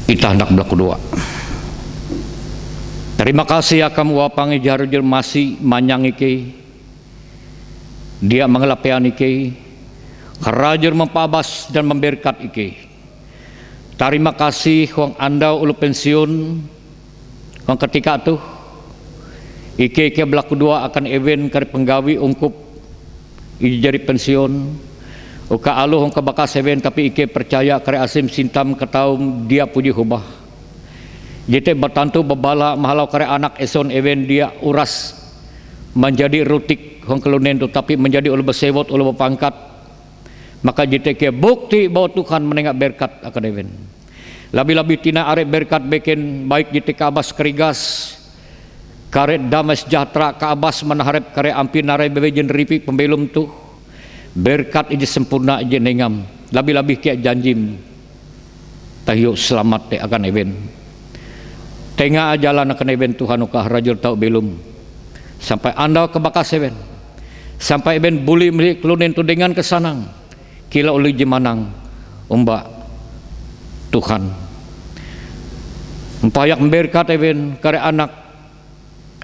Kita hendak berlaku doa. Terima kasih akan wapangi jarujur masih manyang iki. Dia mengelapian iki. Kerajur mempabas dan memberkat iki. Terima kasih huang andau ulu pensiun. Huang ketika tuh iki berlaku doa akan event kari penggawi ungkup jadi pensiun. Uka aluh hong kebakas seven tapi ike percaya kare asim sintam ketaum dia puji hubah. Jete bertantu bebala mahalau kare anak eson even dia uras menjadi rutik hong kelunen tu tapi menjadi ulu besewot ulu bepangkat. Maka jete ke bukti bahwa Tuhan menengak berkat akan even. Labi-labi tina arek berkat beken baik jete kabas kerigas kare damai sejahtera kaabas manaharep kare ampin narai bebe jen ripi pembelum tu berkat ije sempurna ije nengam labih-labih kia janjim tahiu selamat te akan eben tengah jalan akan eben Tuhan ukah rajul tau belum sampai anda kebakas eben sampai eben buli milik kelunen tu dengan kesanang kila uli jemanang umbak Tuhan empayak berkat eben kare anak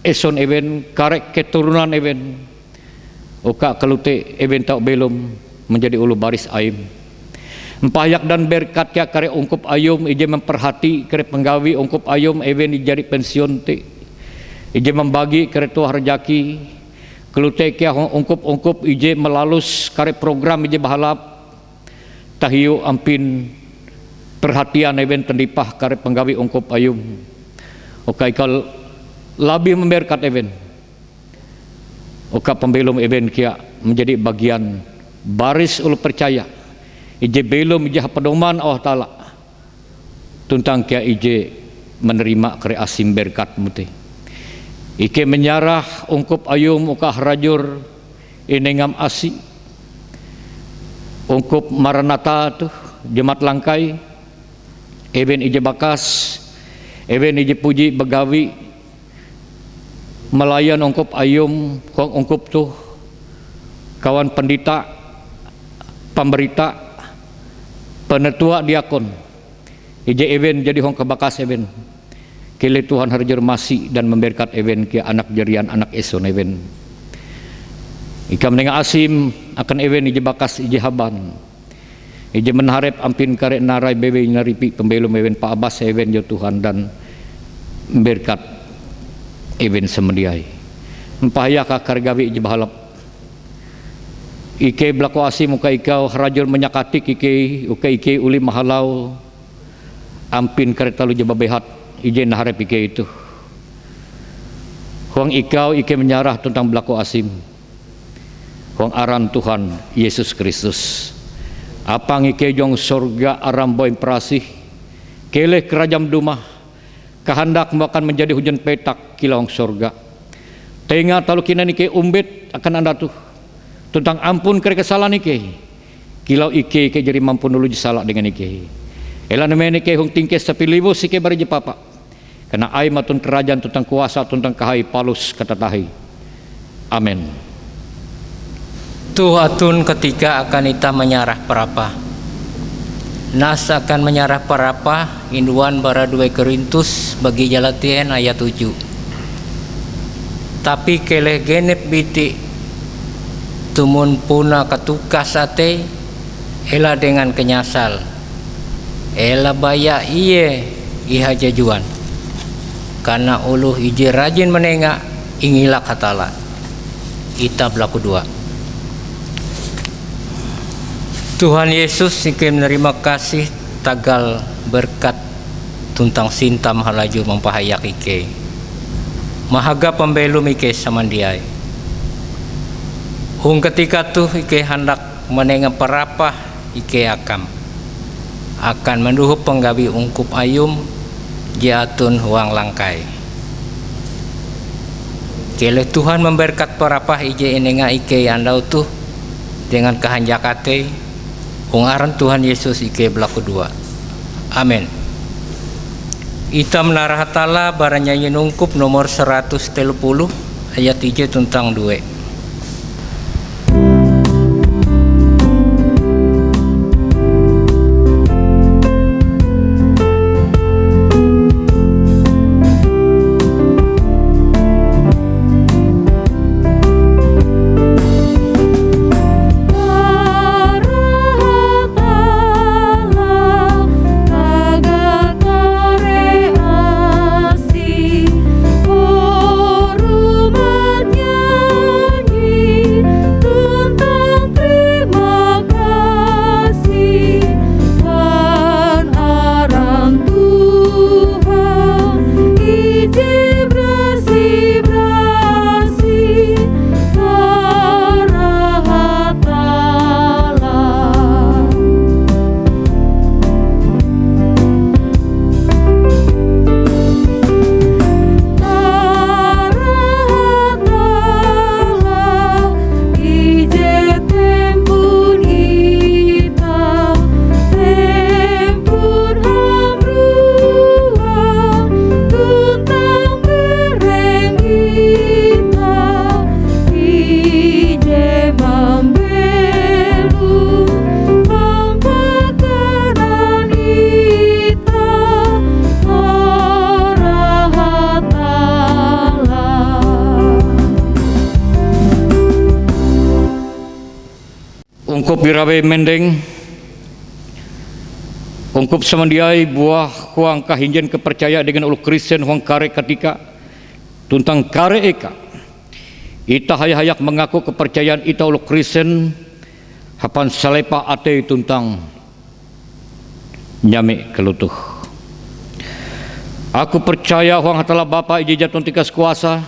eson eben kare keturunan eben uka kelute eben tau belum menjadi ulu baris aim empayak dan berkat kia kare ungkup ayum ije memperhati kare penggawi ungkup ayum eben dijadi pensiun te ije membagi kare tuah rejaki kelute kia ungkup ije melalus kare program ije bahalap tahiu ampin perhatian eben tendipah kare penggawi ungkup ayum oka ikal labih memberkat eben oka pembelum eben kia menjadi bagian baris ulu percaya ije belum ije pedoman Allah Ta'ala tuntang kia ije menerima kare asim berkat muti ike menyarah ungkup ayum ukah rajur inengam asi ungkup maranata tuh jemaat langkai eben ije bakas eben ije puji begawi melayan ungkup ayum ungkup tuh kawan pendita pemberita penetua diakon ije eben jadi hong kebakas eben kile Tuhan harjur masih dan memberkat eben ke anak jerian anak eson eben ika menengah asim akan eben ije bakas ije haban ije menharap ampin kare narai bebe naripi pembelum eben Pak Abbas eben jo Tuhan dan memberkat eben semendiai empahya kakar gawi ije bahalap ike belako asim muka ikau rajul menyakati ike uli mahalau ampin kereta lu jeba behat ije naharep ike itu huang ikau ike menyarah tentang belako asim huang aran Tuhan Yesus Kristus apang ike jong sorga aram boy prasih keleh kerajam dumah kehendak akan menjadi hujan petak kilauang sorga tengah talu kina ike umbet akan anda tuh tentang ampun kare kesalahan ike kilau ike jadi mampu nulu salah dengan ike elan men ike hong tingkes tapi libus ike bari je papa karena ai matun kerajaan tentang kuasa tentang kahai palus kata tahi amin Tuh atun ketika akan ita menyarah perapa nas akan menyarah perapa induan bara 2 Korintus bagi Jalatien ayat 7 tapi keleh genep biti tumun puna katukas ate ela dengan kenyasal ela baya iye iha jajuan karena uluh ije rajin menengak ingilak hatala ita belaku 2 Tuhan Yesus ike menerima kasih tagal berkat tuntang sinta mahalaju mempahayak ike mahaga pembelum ike samandiai hung ketika tuh ike hendak menengah perapah ike akan menduhup penggawi ungkup ayum jatun huang langkai kele Tuhan memberkat perapah ije inenga ike andau tuh dengan kehanjakate hung aran Tuhan Yesus ike belaku 2 amin ita menarah hatala baranya ungkup nomor 130 ayat 3 tentang 2 Rumahnya ungkup birawe mendeng, ungkup samandiai buah huang kahinjen kepercaya dengan ulu Kristen huang kare ketika tuntang kare eka ita hayak mengaku kepercayaan ita ulu Kristen hapan salepa ate tuntang nyame kelutuh. Aku percaya huang hatala Bapa ije jatun tikas kuasa,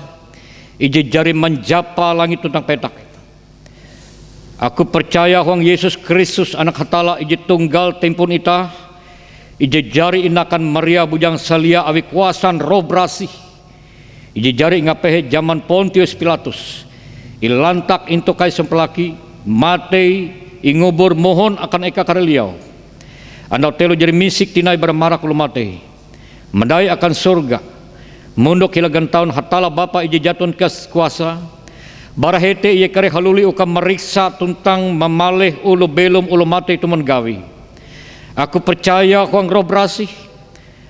ije jari menjapa langit tuntang petak. Aku percaya huang Yesus Kristus anak hatala ije tunggal tempun ita, ije jari inakan Maria bujang salia awi kuasan roh brasih, ije jari ngapehe zaman Pontius Pilatus, ilantak into kai sempelaki, matei, ingubur mohon akan eka kareliau. Andau telo jadi misik tinai bermarak ulu matei, mendai akan surga, mundok hilagan tahun hatala Bapa ije jatun kes kuasa, barahete ia kare haluli uka meriksa tuntang memaleh ulu belum ulu matei tuman gawi. Aku percaya huang roh berasih.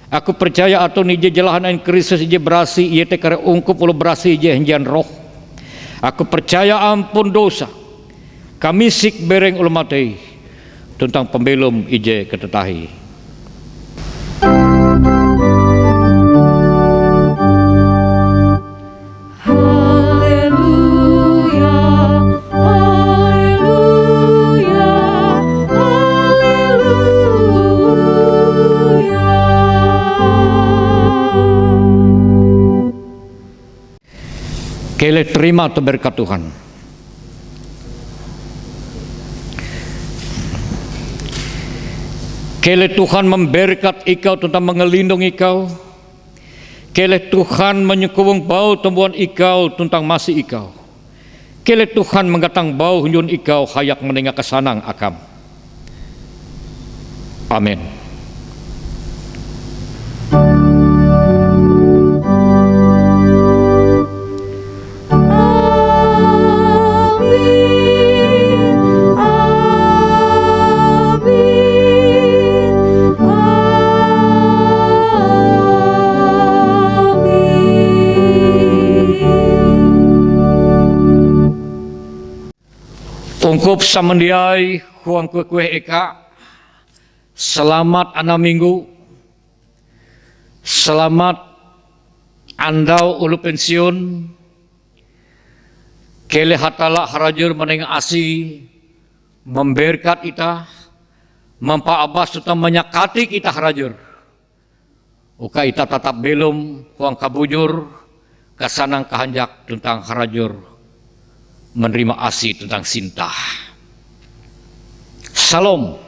Aku percaya atau nije jelahan ain Kristus ije berasih ia te kare ungkup ulu berasih ije henjian roh. Aku percaya ampun dosa. Kami sik bereng ulu matei tentang pembelum ije ketetahi. Kele terima atau berkat Tuhan. Kele Tuhan memberkat ikau tentang mengelindungi ikau. Kele Tuhan menyukung bau tumbuhan ikau tentang masih ikau. Kele Tuhan menggatang bau hunjun ikau hayak menengah kesanang akam. Amin. Ungkup samandiai huang kue eka, selamat ana minggu, selamat andau ulu pensiun, kele hatala harajur meneng asi, memberkat ita, mempaabas tentang menyakati kita harajur. Uka ita tetap belum huang kabujur, kasanang kahanjak tentang harajur. Menerima asih tentang cinta. Salam.